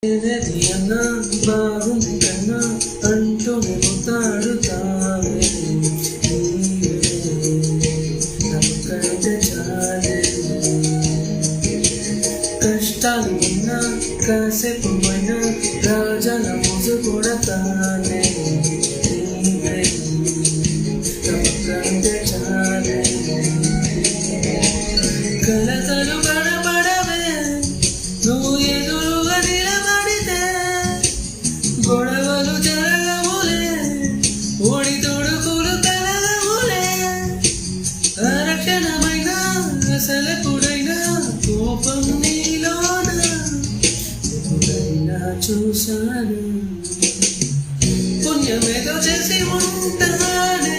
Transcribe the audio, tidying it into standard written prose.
అన్నా బాగుంది కన్నా అంటూనే ముతాడుతావే నమ్మకంటే చాలే కష్టాలు ఉన్నా కాసేపు అయినా రాజాల మోసు కూడా తానే నమ్మకంటే చాలే కలతలు కనబడవే నువ్వు ఎదురుగా నిలబడితే గొడవలు జరగవులే ఓడి తొడుకులు కలగవులే అరక్షణమైన అసలకుడైనా కోపం నీలోన ఎప్పుడైనా చూశాను పుణ్యమేదో చేసి ఉంటానే